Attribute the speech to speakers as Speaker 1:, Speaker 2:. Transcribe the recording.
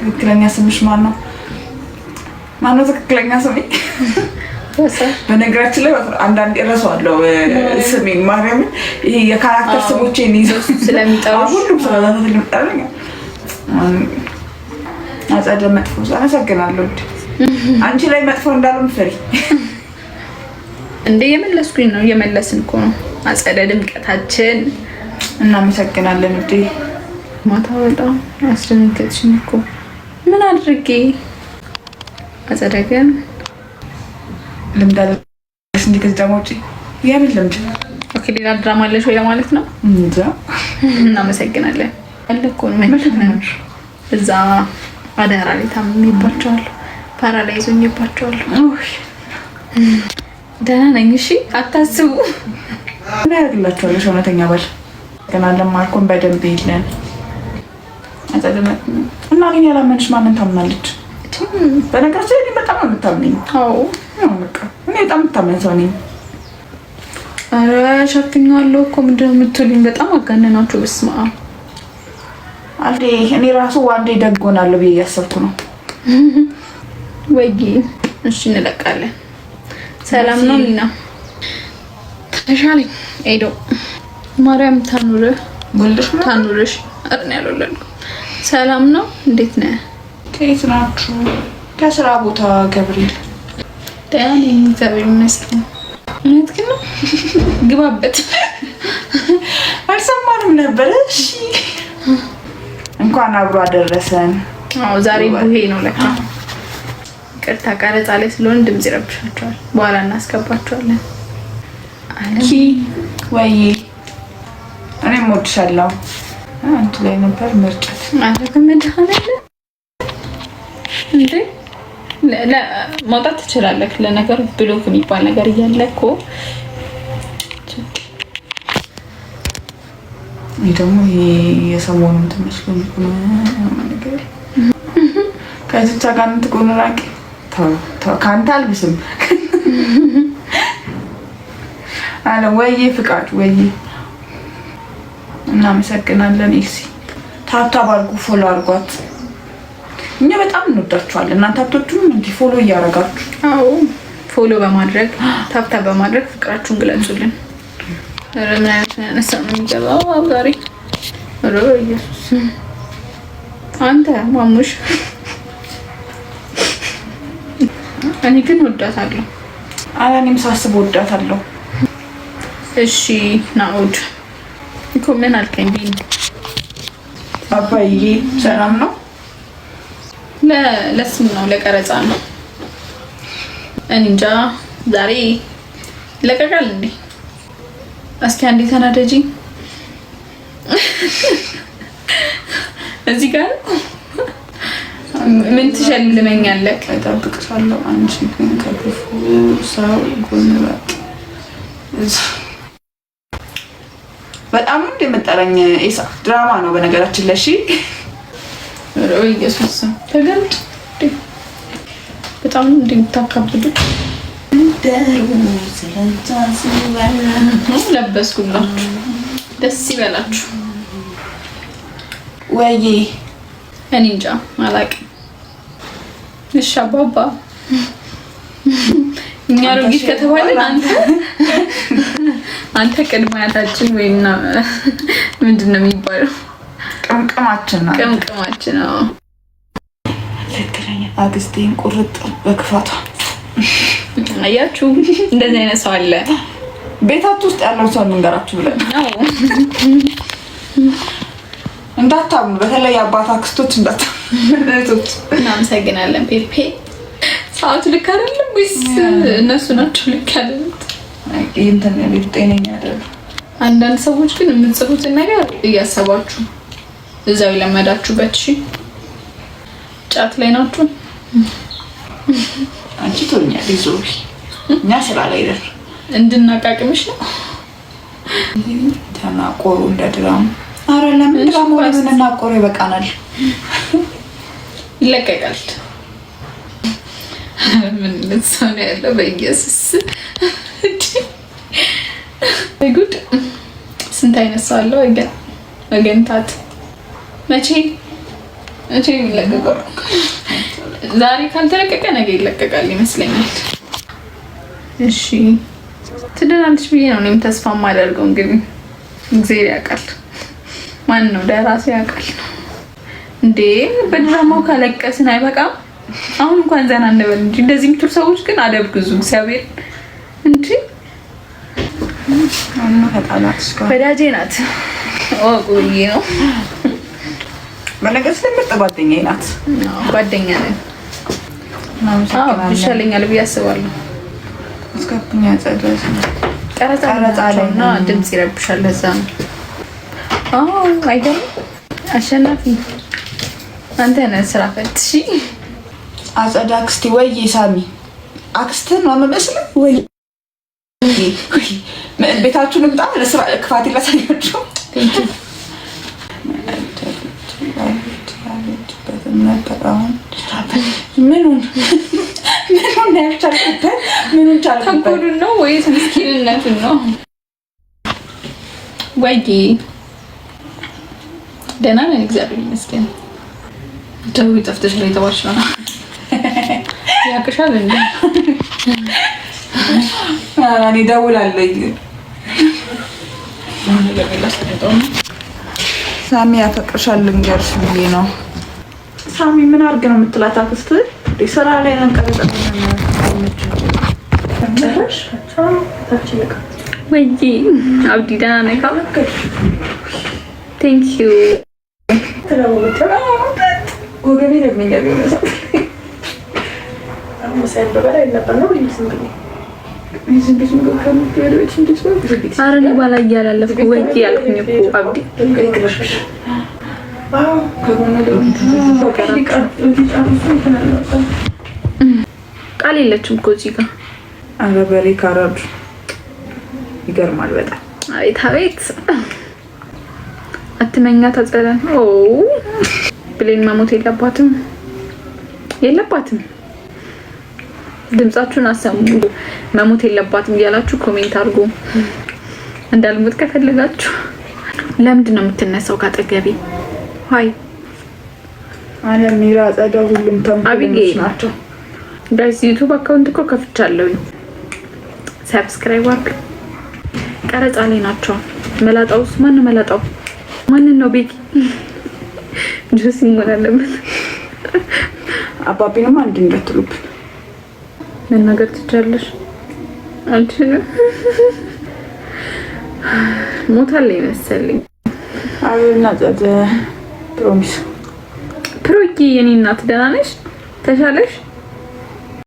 Speaker 1: ትክክለኛ ስምሽ ማን ነው? ማነው ትክክለኛ ስሜ? በነገራችን ላይ አንዳንዴ እረሳዋለሁ ስሜን ማርያምን። ይሄ የካራክተር ስሞቼን ይዘው
Speaker 2: ስለሚጠሩ
Speaker 1: ሁሉም ስለዛት ልምጣለኝ። አጸደ መጥፎ አመሰግናለሁ። አንቺ ላይ መጥፎ እንዳልሆን ፍሪ
Speaker 2: እንደ የመለስኩኝ ነው። የመለስን እኮ ነው። አጸደ ድምቀታችን
Speaker 1: እናመሰግናለን። እንዴ
Speaker 2: ማታ በጣም አስደነገጥሽኝ እኮ። ምን አድርጌ? አጸደ ግን
Speaker 1: ልምድ አለሽ እንዴ? ከዚህ ደግሞ ውጪ የምን ልምድ?
Speaker 2: ኦኬ ሌላ ድራማ አለሽ ወይ ለማለት ነው?
Speaker 1: እንጃ።
Speaker 2: እናመሰግናለን። አለኮ ነው እዛ አዳራ ላይ ታምሜባቸዋል። ፓራላይዝ ሆኜባቸዋል። ደህና ነኝ። እሺ አታስቡ።
Speaker 1: ምን ያደርግላችኋለሽ? እውነተኛ ባል ገና ለማርኮን በደንብ ይለን እና ግን ያላመንሽ ማንን ታምናለች? በነገራችን ላይ በጣም ነው የምታምነኝ።
Speaker 2: አዎ
Speaker 1: እኔ በጣም የምታምነኝ ሰው ነኝ።
Speaker 2: ኧረ ሸፍኛለሁ እኮ ምንድን ነው የምትሉኝ? በጣም አጋነናችሁ። በስመ አብ
Speaker 1: አንዴ እኔ ራሱ ዋንዴ ደግ ሆናለሁ ብዬ እያሰብኩ ነው።
Speaker 2: ወይ እሺ እንለቃለን። ሰላም ነው ሊና? ተሻለኝ። ኤዶ ማርያም ታኑርህ
Speaker 1: ወልደሽ
Speaker 2: ታኑርሽ። አጥና ያለውላል። ሰላም ነው? እንዴት ነህ?
Speaker 1: ከየት ናችሁ? ከስራ ቦታ ገብርኤል።
Speaker 2: ደህና ነኝ እግዚአብሔር ይመስገን። እውነት ግን ነው ግባበት።
Speaker 1: አልሰማንም ነበር። እሺ እንኳን አብሮ አደረሰን።
Speaker 2: አዎ ዛሬ ቡሄ ነው ለካ። ቅርታ ቀረጻ ላይ ስለሆነ ድምጽ ይረብሻቸዋል። በኋላ እናስገባቸዋለን።
Speaker 1: አለኪ ወይ እኔም እወድሻለሁ። አንቺ ላይ ነበር ምርጫት
Speaker 2: ማለት ከመድኃኒዓለም እንዴ መውጣት ትችላለህ። ለነገሩ ብሎክ የሚባል ነገር እያለ እኮ
Speaker 1: ይሄ ደግሞ የሰሞኑን ተመስሎኝ ነው ነገር ከዚህ ጋር እንትቆነራቂ ካንተ አልብስም አለ ወይ ፍቃድ ወይ። እናመሰግናለን ኤልሲ። ታብታብ አድርጉ፣ ፎሎ አድርጓት። እኛ በጣም እንወዳችኋለን። እናንተ አትወዱም እንዴ? ፎሎ እያደረጋችሁ።
Speaker 2: አዎ ፎሎ በማድረግ ታብታብ በማድረግ ፍቅራችሁን ግለጹልን። ምን አይነት ነሳ ነው የሚገባው ዛሬ? ኧረ ኢየሱስ አንተ ማሙሽ። እኔ ግን ወዳታለሁ።
Speaker 1: እኔም ሳስብ ወዳታለሁ።
Speaker 2: እሺ ናኡድ እኮ ምን አልከኝ? ቢን
Speaker 1: አባዬ ሰላም ነው?
Speaker 2: ለስም ነው ለቀረጻ ነው። እኔ እንጃ ዛሬ ይለቀቃል እንዴ? እስኪ አንዴ ተናደጂ። እዚህ ጋር ምን ትሸልመኛለህ?
Speaker 1: እጠብቅሻለሁ። አንቺ ግን ከክፉ ሰው ጎን በቃ በጣም እንደምጠረኝ ኢሳ ድራማ ነው በነገራችን ላይ። እሺ
Speaker 2: ወይ ኢየሱስ ተገልጥ በጣም እንደምታካብዱ እንደሩ ስለታስበላ ለበስኩላችሁ። ደስ ይበላችሁ።
Speaker 1: ወይ
Speaker 2: እኔ እንጃ አላውቅም። እሺ አባባ እኛ ሮጊት ከተባለን አንተ ቅድመ አያታችን ወይና ምንድነው የሚባለው?
Speaker 1: ቅምቅማችን ነው።
Speaker 2: ቅምቅማችን ነው።
Speaker 1: ለከለኛ አግስቴን ቁርጥ በክፋቷ
Speaker 2: አያችሁ። እንደዚህ አይነት ሰው አለ
Speaker 1: ቤታችሁ ውስጥ ያለው ሰው እንንገራችሁ ብለን እንዳታምኑ። በተለይ አባት አክስቶች እንዳታምኑ።
Speaker 2: እናመሰግናለን ፔፔ። ሰዓቱ ልክ አይደለም ወይስ እነሱ ናቸው ልክ ያሉት?
Speaker 1: እንትን ያለው ጤነኛ አይደለም።
Speaker 2: አንዳንድ ሰዎች ግን የምትጽፉትን ነገር እያሰባችሁ እዛው ለመዳችሁበት። እሺ ጫት ላይ ናችሁ።
Speaker 1: አንቺ ትሆኛለሽ ዞሪ። እኛ ስላላይደር
Speaker 2: እንድናቃቅምሽ ነው።
Speaker 1: ተናቆሩ እንደ ድራማ። ኧረ ለምን ድራማ ወይስ እናቆሩ? ይበቃናል።
Speaker 2: ይለቀቃል። ምን ልትሰው ነው ያለው? በኢየሱስ ጉድ! ስንት አይነት ሰው አለው። ወገንታት መቼ እቺ የሚለቀቀው ዛሬ ካልተለቀቀ ነገ ይለቀቃል ይመስለኛል። እሺ ትድናለች ብዬ ነው እኔም ተስፋ የማደርገው። እንግዲህ እግዚአብሔር ያውቃል፣ ማን ነው ደራሲ ያውቃል። እንዴ በድራማው ካለቀስን አይበቃም? አሁን እንኳን ዘና እንበል እንጂ እንደዚህ የምትሉ ሰዎች ግን አደብ ግዙ። እግዚአብሔር እንዴ
Speaker 1: አና ተጣላች ጋር
Speaker 2: ወዳጄ ናት። ቆይ ነው
Speaker 1: በነገር ስለምርጥ ጓደኛዬ ናት።
Speaker 2: ጓደኛ ነን። ይሻለኛል ብዬ አስባለሁ።
Speaker 1: እስከኛ ጸደስ
Speaker 2: ቀረጻለውና ድምጽ ይረብሻል። ለዛ ነው። አይደል አሸናፊ አንተ ነህ ስራ ፈትሺ።
Speaker 1: አጸዳ አክስቴ ወይ ሳሚ አክስትን ነው የምመስለው ወይ ቤታችሁን ምጣ ለስራ ክፋት ይላሳያችሁ። ምኑን ያልቻልኩበት ምኑን ቻልኩበት?
Speaker 2: ተንኮሉን ነው ወይስ ምስኪንነቱን ነው? ወይ ደህና ነን እግዚአብሔር ይመስገን። ደውይ ጠፍተሽ ላይ ተባልሽ ነው ያቅሻል እንዴ?
Speaker 1: እኔ እደውላለሁ። ሳሚ ያፈቅርሻል ልንገርሽ ብዬ ነው። ሳሚ ምን አድርግ ነው የምትላት አክስት? ስራ ላይ ነን።
Speaker 2: ወይ አብዲ ደህና ነህ? ቴንክ ዩ
Speaker 1: ጎገቤ ለምኛል ይመስል
Speaker 2: ኧረ እኔ ባላ እያላለፍኩ ወይ ያልኩኝ እኮ አብዲ ቃል የለችም እኮ እዚህ ጋር።
Speaker 1: ኧረ በሬ ካራዱ ይገርማል በጣም።
Speaker 2: አቤት አቤት አትመኛ ተጸለን። ብሌን መሞት የለባትም። ድምጻችሁን አሰሙ። መሞት የለባትም እያላችሁ ኮሜንት አድርጉ። እንዳልሞት ከፈለጋችሁ። ለምንድን ነው የምትነሳው ካጠገቤ? ሃይ
Speaker 1: አለ ሚራ ጸዳ ሁሉም ተንኮለኞች ናቸው።
Speaker 2: ጋይስ ዩቲዩብ አካውንት እኮ ከፍቻለሁ። ሰብስክራይብ አድርጉ። ቀረጻ ላይ ናቸው። መላጣውስ ማን መላጣው? ማን ነው? ቤኪ ጁስ ይሞላልበት።
Speaker 1: አባቢንም አንድ እንደትሉብን
Speaker 2: መናገር ትችላለሽ። አልችልም። ሞታለኝ መሰለኝ።
Speaker 1: አብና ጸደ ፕሮሚስ
Speaker 2: ፕሮጊ የኔ እናት ደህና ነሽ? ተሻለሽ?